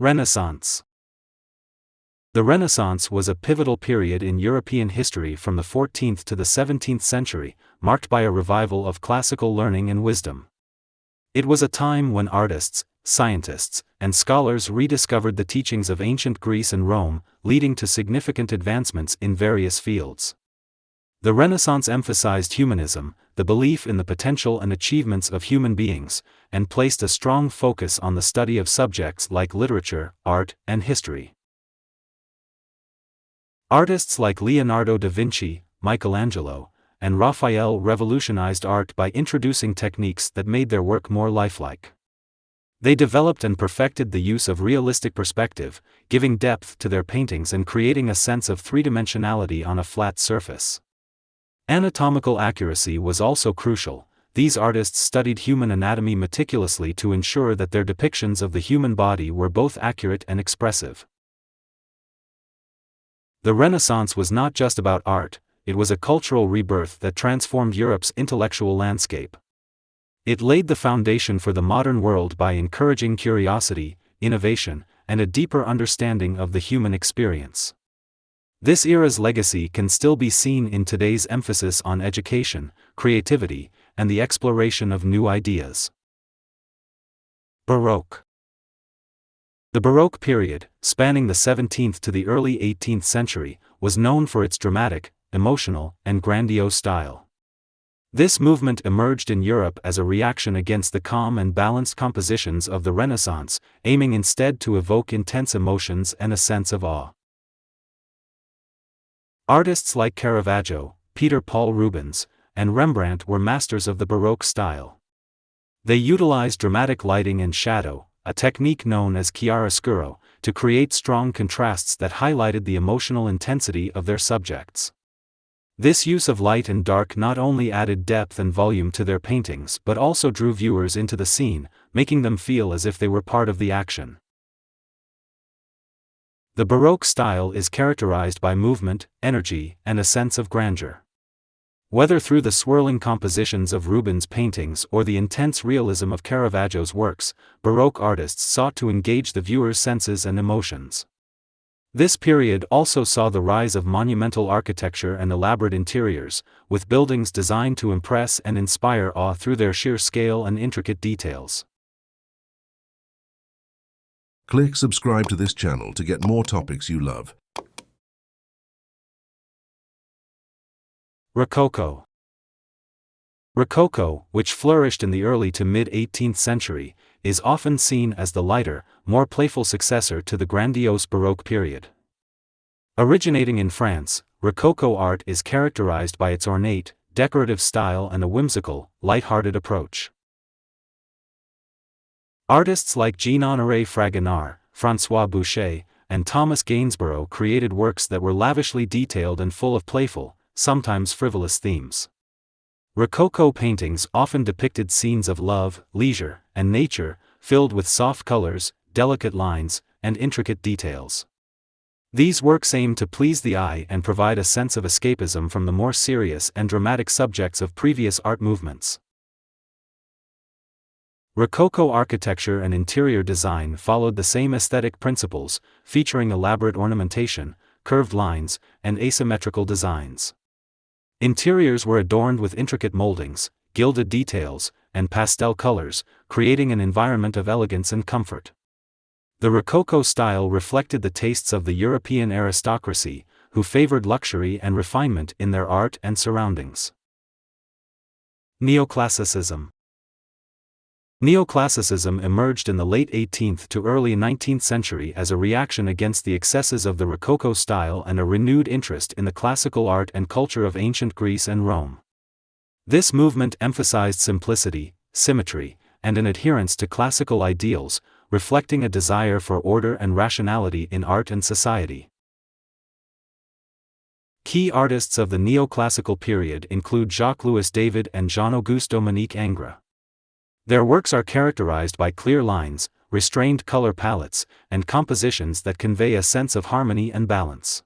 Renaissance. The Renaissance was a pivotal period in European history from the 14th to the 17th century, marked by a revival of classical learning and wisdom. It was a time when artists, scientists, and scholars rediscovered the teachings of ancient Greece and Rome, leading to significant advancements in various fields. The Renaissance emphasized humanism, the belief in the potential and achievements of human beings, and placed a strong focus on the study of subjects like literature, art, and history. Artists like Leonardo da Vinci, Michelangelo, and Raphael revolutionized art by introducing techniques that made their work more lifelike. They developed and perfected the use of realistic perspective, giving depth to their paintings and creating a sense of three-dimensionality on a flat surface. Anatomical accuracy was also crucial. These artists studied human anatomy meticulously to ensure that their depictions of the human body were both accurate and expressive. The Renaissance was not just about art, it was a cultural rebirth that transformed Europe's intellectual landscape. It laid the foundation for the modern world by encouraging curiosity, innovation, and a deeper understanding of the human experience. This era's legacy can still be seen in today's emphasis on education, creativity, and the exploration of new ideas. Baroque. The Baroque period, spanning the 17th to the early 18th century, was known for its dramatic, emotional, and grandiose style. This movement emerged in Europe as a reaction against the calm and balanced compositions of the Renaissance, aiming instead to evoke intense emotions and a sense of awe. Artists like Caravaggio, Peter Paul Rubens, and Rembrandt were masters of the Baroque style. They utilized dramatic lighting and shadow, a technique known as chiaroscuro, to create strong contrasts that highlighted the emotional intensity of their subjects. This use of light and dark not only added depth and volume to their paintings but also drew viewers into the scene, making them feel as if they were part of the action. The Baroque style is characterized by movement, energy, and a sense of grandeur. Whether through the swirling compositions of Rubens' paintings or the intense realism of Caravaggio's works, Baroque artists sought to engage the viewer's senses and emotions. This period also saw the rise of monumental architecture and elaborate interiors, with buildings designed to impress and inspire awe through their sheer scale and intricate details. Click subscribe to this channel to get more topics you love. Rococo. Rococo, which flourished in the early to mid-18th century, is often seen as the lighter, more playful successor to the grandiose Baroque period. Originating in France, Rococo art is characterized by its ornate, decorative style and a whimsical, light-hearted approach. Artists like Jean-Honoré Fragonard, François Boucher, and Thomas Gainsborough created works that were lavishly detailed and full of playful, sometimes frivolous themes. Rococo paintings often depicted scenes of love, leisure, and nature, filled with soft colors, delicate lines, and intricate details. These works aim to please the eye and provide a sense of escapism from the more serious and dramatic subjects of previous art movements. Rococo architecture and interior design followed the same aesthetic principles, featuring elaborate ornamentation, curved lines, and asymmetrical designs. Interiors were adorned with intricate moldings, gilded details, and pastel colors, creating an environment of elegance and comfort. The Rococo style reflected the tastes of the European aristocracy, who favored luxury and refinement in their art and surroundings. Neoclassicism. Neoclassicism emerged in the late 18th to early 19th century as a reaction against the excesses of the Rococo style and a renewed interest in the classical art and culture of ancient Greece and Rome. This movement emphasized simplicity, symmetry, and an adherence to classical ideals, reflecting a desire for order and rationality in art and society. Key artists of the neoclassical period include Jacques-Louis David and Jean-Auguste Dominique Ingres. Their works are characterized by clear lines, restrained color palettes, and compositions that convey a sense of harmony and balance.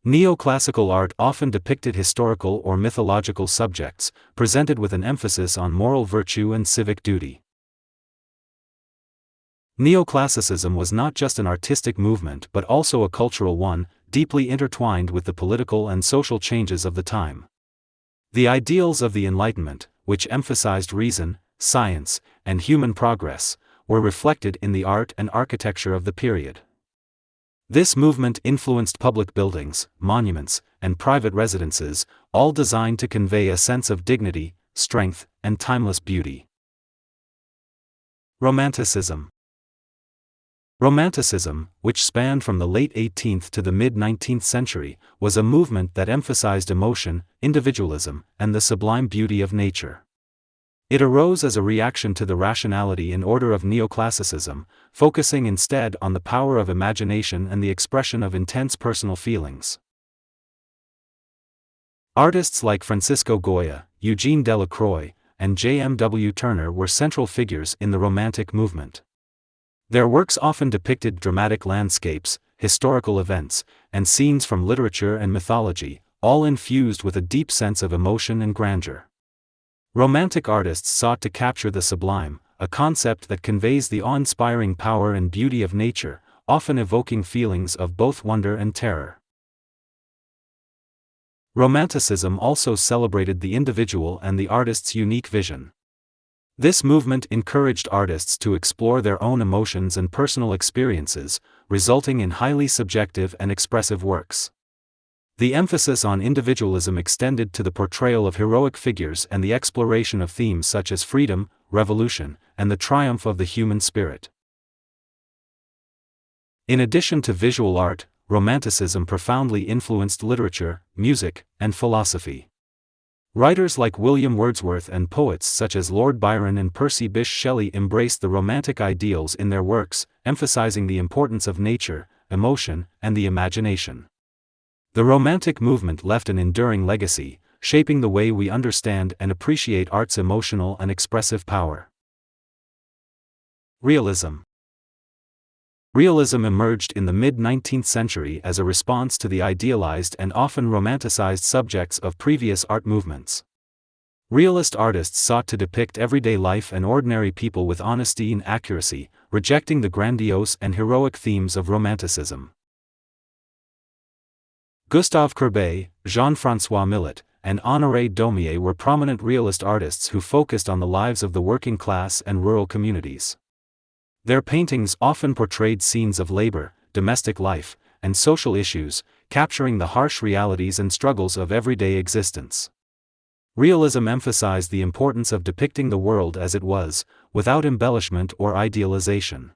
Neoclassical art often depicted historical or mythological subjects, presented with an emphasis on moral virtue and civic duty. Neoclassicism was not just an artistic movement but also a cultural one, deeply intertwined with the political and social changes of the time. The ideals of the Enlightenment, which emphasized reason, science, and human progress, were reflected in the art and architecture of the period. This movement influenced public buildings, monuments, and private residences, all designed to convey a sense of dignity, strength, and timeless beauty. Romanticism. Romanticism, which spanned from the late 18th to the mid-19th century, was a movement that emphasized emotion, individualism, and the sublime beauty of nature. It arose as a reaction to the rationality and order of Neoclassicism, focusing instead on the power of imagination and the expression of intense personal feelings. Artists like Francisco Goya, Eugene Delacroix, and J.M.W. Turner were central figures in the Romantic movement. Their works often depicted dramatic landscapes, historical events, and scenes from literature and mythology, all infused with a deep sense of emotion and grandeur. Romantic artists sought to capture the sublime, a concept that conveys the awe-inspiring power and beauty of nature, often evoking feelings of both wonder and terror. Romanticism also celebrated the individual and the artist's unique vision. This movement encouraged artists to explore their own emotions and personal experiences, resulting in highly subjective and expressive works. The emphasis on individualism extended to the portrayal of heroic figures and the exploration of themes such as freedom, revolution, and the triumph of the human spirit. In addition to visual art, Romanticism profoundly influenced literature, music, and philosophy. Writers like William Wordsworth and poets such as Lord Byron and Percy Bysshe Shelley embraced the romantic ideals in their works, emphasizing the importance of nature, emotion, and the imagination. The Romantic movement left an enduring legacy, shaping the way we understand and appreciate art's emotional and expressive power. Realism. Realism emerged in the mid-19th century as a response to the idealized and often romanticized subjects of previous art movements. Realist artists sought to depict everyday life and ordinary people with honesty and accuracy, rejecting the grandiose and heroic themes of Romanticism. Gustave Courbet, Jean-François Millet, and Honoré Daumier were prominent realist artists who focused on the lives of the working class and rural communities. Their paintings often portrayed scenes of labor, domestic life, and social issues, capturing the harsh realities and struggles of everyday existence. Realism emphasized the importance of depicting the world as it was, without embellishment or idealization.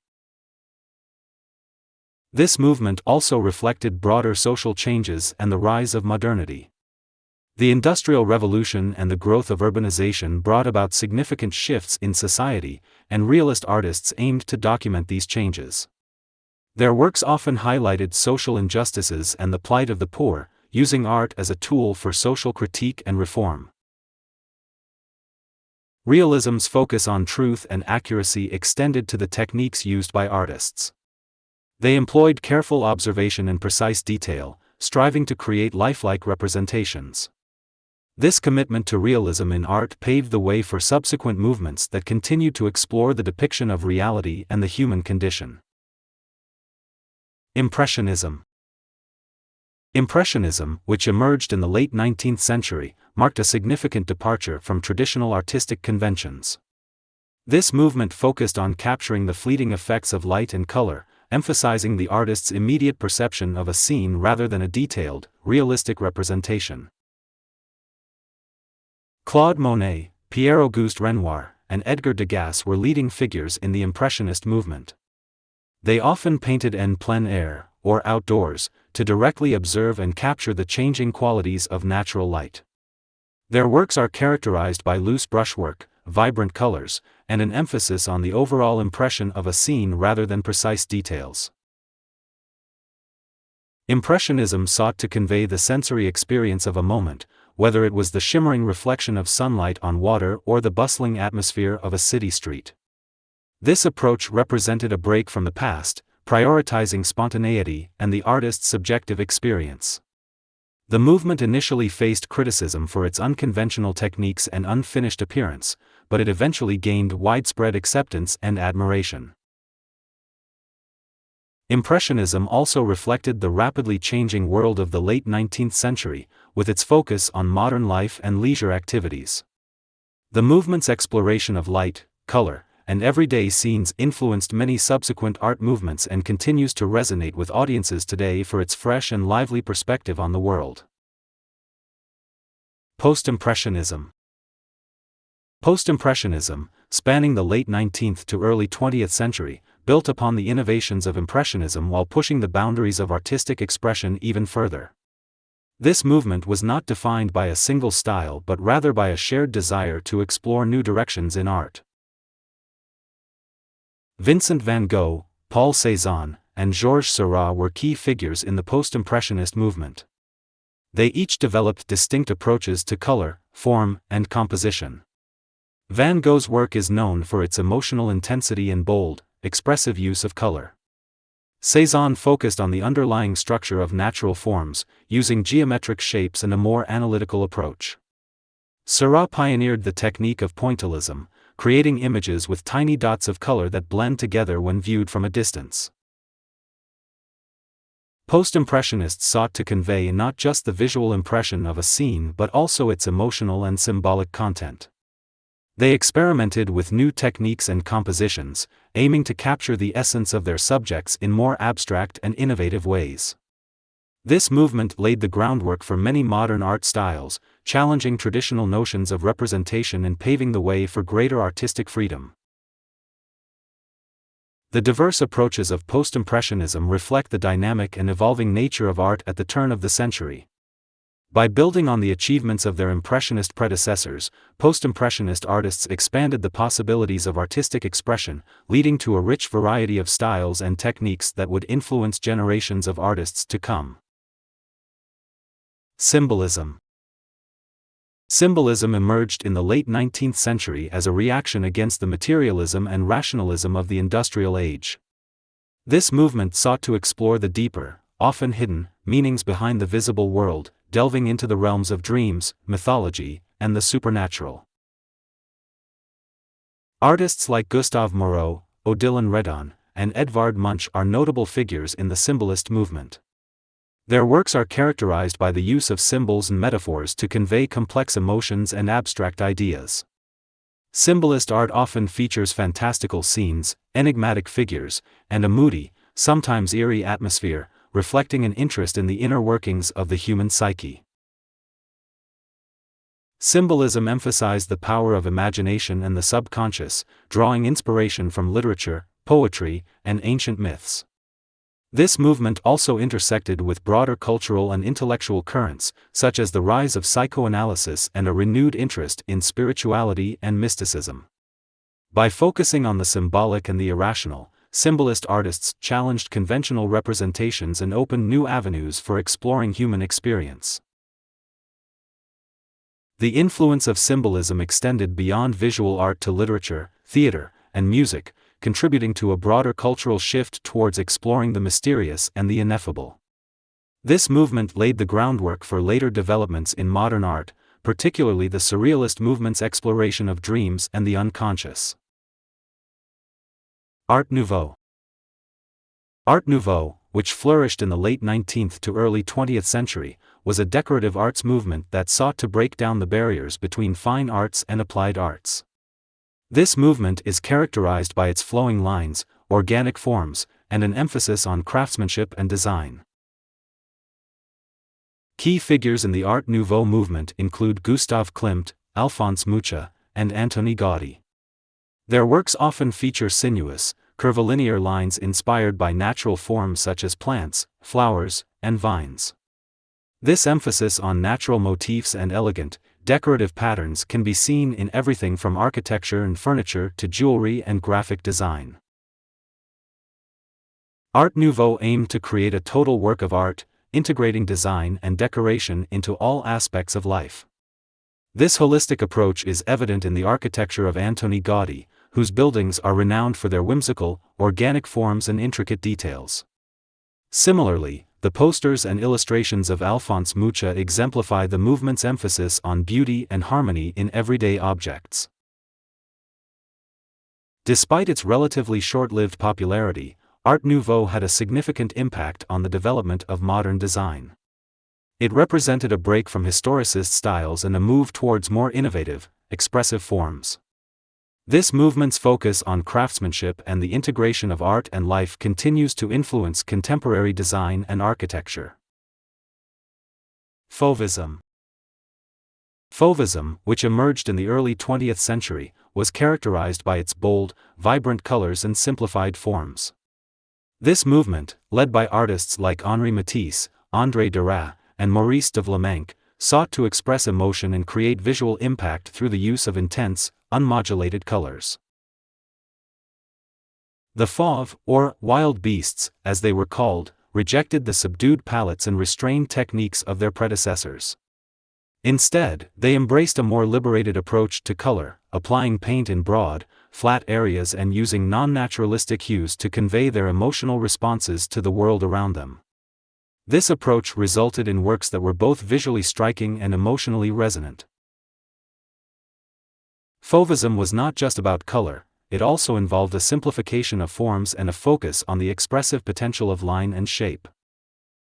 This movement also reflected broader social changes and the rise of modernity. The Industrial Revolution and the growth of urbanization brought about significant shifts in society, and realist artists aimed to document these changes. Their works often highlighted social injustices and the plight of the poor, using art as a tool for social critique and reform. Realism's focus on truth and accuracy extended to the techniques used by artists. They employed careful observation and precise detail, striving to create lifelike representations. This commitment to realism in art paved the way for subsequent movements that continued to explore the depiction of reality and the human condition. Impressionism. Impressionism, which emerged in the late 19th century, marked a significant departure from traditional artistic conventions. This movement focused on capturing the fleeting effects of light and color, emphasizing the artist's immediate perception of a scene rather than a detailed, realistic representation. Claude Monet, Pierre-Auguste Renoir, and Edgar Degas were leading figures in the Impressionist movement. They often painted en plein air, or outdoors, to directly observe and capture the changing qualities of natural light. Their works are characterized by loose brushwork, vibrant colors, and an emphasis on the overall impression of a scene rather than precise details. Impressionism sought to convey the sensory experience of a moment, whether it was the shimmering reflection of sunlight on water or the bustling atmosphere of a city street. This approach represented a break from the past, prioritizing spontaneity and the artist's subjective experience. The movement initially faced criticism for its unconventional techniques and unfinished appearance, but it eventually gained widespread acceptance and admiration. Impressionism also reflected the rapidly changing world of the late 19th century, with its focus on modern life and leisure activities. The movement's exploration of light, color, and everyday scenes influenced many subsequent art movements and continues to resonate with audiences today for its fresh and lively perspective on the world. Post-Impressionism. Post-Impressionism, spanning the late 19th to early 20th century, built upon the innovations of Impressionism while pushing the boundaries of artistic expression even further. This movement was not defined by a single style but rather by a shared desire to explore new directions in art. Vincent van Gogh, Paul Cézanne, and Georges Seurat were key figures in the post-impressionist movement. They each developed distinct approaches to color, form, and composition. Van Gogh's work is known for its emotional intensity and bold, expressive use of color. Cézanne focused on the underlying structure of natural forms, using geometric shapes and a more analytical approach. Seurat pioneered the technique of pointillism, creating images with tiny dots of color that blend together when viewed from a distance. Post-impressionists sought to convey not just the visual impression of a scene but also its emotional and symbolic content. They experimented with new techniques and compositions, aiming to capture the essence of their subjects in more abstract and innovative ways. This movement laid the groundwork for many modern art styles, challenging traditional notions of representation and paving the way for greater artistic freedom. The diverse approaches of post-impressionism reflect the dynamic and evolving nature of art at the turn of the century. By building on the achievements of their impressionist predecessors, post-impressionist artists expanded the possibilities of artistic expression, leading to a rich variety of styles and techniques that would influence generations of artists to come. Symbolism. Symbolism emerged in the late 19th century as a reaction against the materialism and rationalism of the industrial age. This movement sought to explore the deeper, often hidden, meanings behind the visible world, delving into the realms of dreams, mythology, and the supernatural. Artists like Gustave Moreau, Odilon Redon, and Edvard Munch are notable figures in the symbolist movement. Their works are characterized by the use of symbols and metaphors to convey complex emotions and abstract ideas. Symbolist art often features fantastical scenes, enigmatic figures, and a moody, sometimes eerie atmosphere, reflecting an interest in the inner workings of the human psyche. Symbolism emphasized the power of imagination and the subconscious, drawing inspiration from literature, poetry, and ancient myths. This movement also intersected with broader cultural and intellectual currents, such as the rise of psychoanalysis and a renewed interest in spirituality and mysticism. By focusing on the symbolic and the irrational, symbolist artists challenged conventional representations and opened new avenues for exploring human experience. The influence of symbolism extended beyond visual art to literature, theater, and music, contributing to a broader cultural shift towards exploring the mysterious and the ineffable. This movement laid the groundwork for later developments in modern art, particularly the Surrealist movement's exploration of dreams and the unconscious. Art Nouveau. Art Nouveau, which flourished in the late 19th to early 20th century, was a decorative arts movement that sought to break down the barriers between fine arts and applied arts. This movement is characterized by its flowing lines, organic forms, and an emphasis on craftsmanship and design. Key figures in the Art Nouveau movement include Gustav Klimt, Alphonse Mucha, and Antoni Gaudí. Their works often feature sinuous, curvilinear lines inspired by natural forms such as plants, flowers, and vines. This emphasis on natural motifs and elegant, decorative patterns can be seen in everything from architecture and furniture to jewelry and graphic design. Art Nouveau aimed to create a total work of art, integrating design and decoration into all aspects of life. This holistic approach is evident in the architecture of Antoni Gaudí, whose buildings are renowned for their whimsical, organic forms and intricate details. Similarly, the posters and illustrations of Alphonse Mucha exemplify the movement's emphasis on beauty and harmony in everyday objects. Despite its relatively short-lived popularity, Art Nouveau had a significant impact on the development of modern design. It represented a break from historicist styles and a move towards more innovative, expressive forms. This movement's focus on craftsmanship and the integration of art and life continues to influence contemporary design and architecture. Fauvism. Fauvism, which emerged in the early 20th century, was characterized by its bold, vibrant colors and simplified forms. This movement, led by artists like Henri Matisse, André Derain, and Maurice de Vlaminck, sought to express emotion and create visual impact through the use of intense, unmodulated colors. The Fauves, or wild beasts, as they were called, rejected the subdued palettes and restrained techniques of their predecessors. Instead, they embraced a more liberated approach to color, applying paint in broad, flat areas and using non-naturalistic hues to convey their emotional responses to the world around them. This approach resulted in works that were both visually striking and emotionally resonant. Fauvism was not just about color, it also involved a simplification of forms and a focus on the expressive potential of line and shape.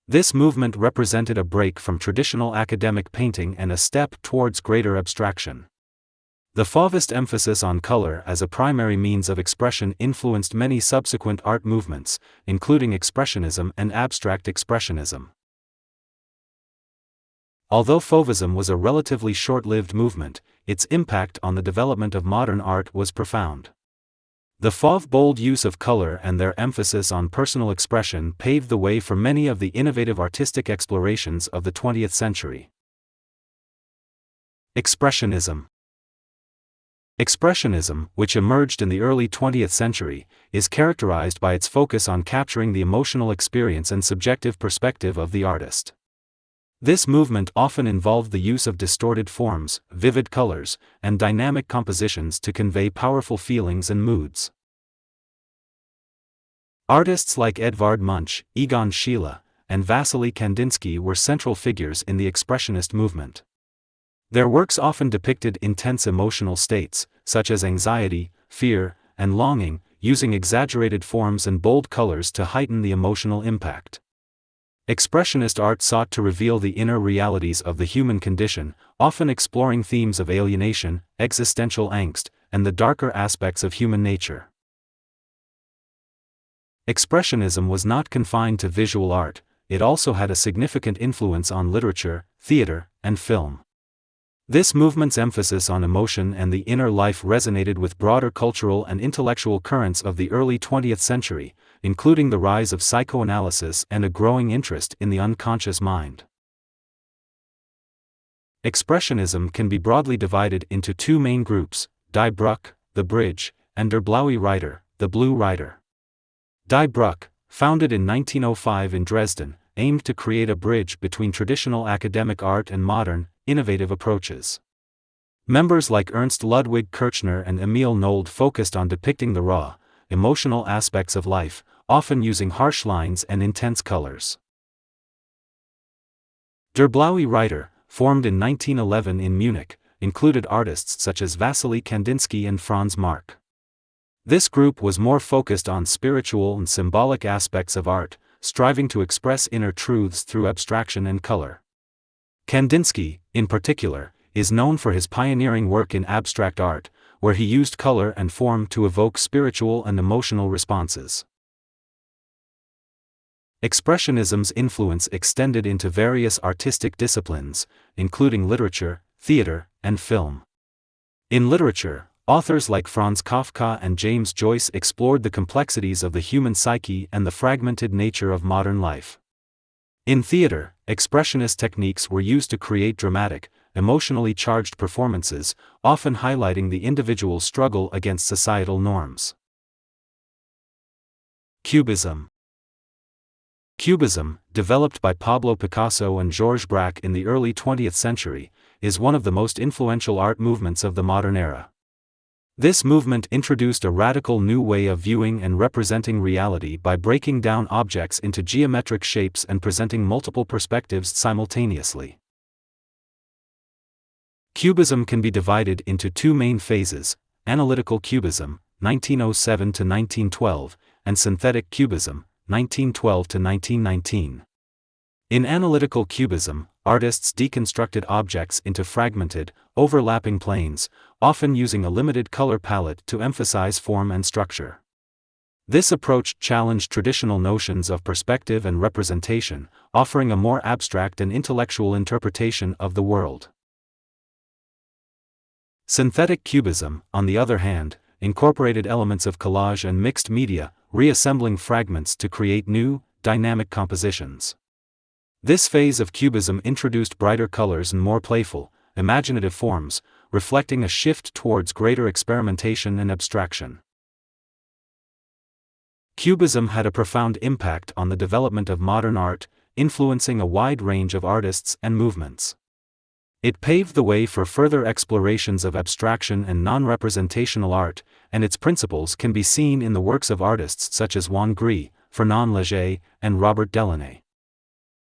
This movement represented a break from traditional academic painting and a step towards greater abstraction. The Fauvist emphasis on color as a primary means of expression influenced many subsequent art movements, including Expressionism and Abstract Expressionism. Although Fauvism was a relatively short-lived movement, its impact on the development of modern art was profound. The Fauves' bold use of color and their emphasis on personal expression paved the way for many of the innovative artistic explorations of the 20th century. Expressionism. Expressionism, which emerged in the early 20th century, is characterized by its focus on capturing the emotional experience and subjective perspective of the artist. This movement often involved the use of distorted forms, vivid colors, and dynamic compositions to convey powerful feelings and moods. Artists like Edvard Munch, Egon Schiele, and Vasily Kandinsky were central figures in the Expressionist movement. Their works often depicted intense emotional states, such as anxiety, fear, and longing, using exaggerated forms and bold colors to heighten the emotional impact. Expressionist art sought to reveal the inner realities of the human condition, often exploring themes of alienation, existential angst, and the darker aspects of human nature. Expressionism was not confined to visual art, it also had a significant influence on literature, theater, and film. This movement's emphasis on emotion and the inner life resonated with broader cultural and intellectual currents of the early 20th century, including the rise of psychoanalysis and a growing interest in the unconscious mind. Expressionism can be broadly divided into two main groups: Die Brücke, the bridge, and Der Blaue Reiter, the blue rider. Die Brücke, founded in 1905 in Dresden, aimed to create a bridge between traditional academic art and modern, innovative approaches. Members like Ernst Ludwig Kirchner and Emil Nold focused on depicting the raw, emotional aspects of life, often using harsh lines and intense colors. Der Blaue Reiter, formed in 1911 in Munich, included artists such as Vasily Kandinsky and Franz Marc. This group was more focused on spiritual and symbolic aspects of art, striving to express inner truths through abstraction and color. Kandinsky, in particular, is known for his pioneering work in abstract art, where he used color and form to evoke spiritual and emotional responses. Expressionism's influence extended into various artistic disciplines, including literature, theater, and film. In literature, authors like Franz Kafka and James Joyce explored the complexities of the human psyche and the fragmented nature of modern life. In theater, expressionist techniques were used to create dramatic, emotionally charged performances, often highlighting the individual's struggle against societal norms. Cubism. Cubism, developed by Pablo Picasso and Georges Braque in the early 20th century, is one of the most influential art movements of the modern era. This movement introduced a radical new way of viewing and representing reality by breaking down objects into geometric shapes and presenting multiple perspectives simultaneously. Cubism can be divided into two main phases: analytical cubism, 1907 to 1912, and synthetic Cubism, 1912 to 1919. In analytical Cubism, artists deconstructed objects into fragmented, overlapping planes, often using a limited color palette to emphasize form and structure. This approach challenged traditional notions of perspective and representation, offering a more abstract and intellectual interpretation of the world. Synthetic Cubism, on the other hand, incorporated elements of collage and mixed media, reassembling fragments to create new, dynamic compositions. This phase of Cubism introduced brighter colors and more playful, imaginative forms, reflecting a shift towards greater experimentation and abstraction. Cubism had a profound impact on the development of modern art, influencing a wide range of artists and movements. It paved the way for further explorations of abstraction and non-representational art, and its principles can be seen in the works of artists such as Juan Gris, Fernand Léger, and Robert Delaunay.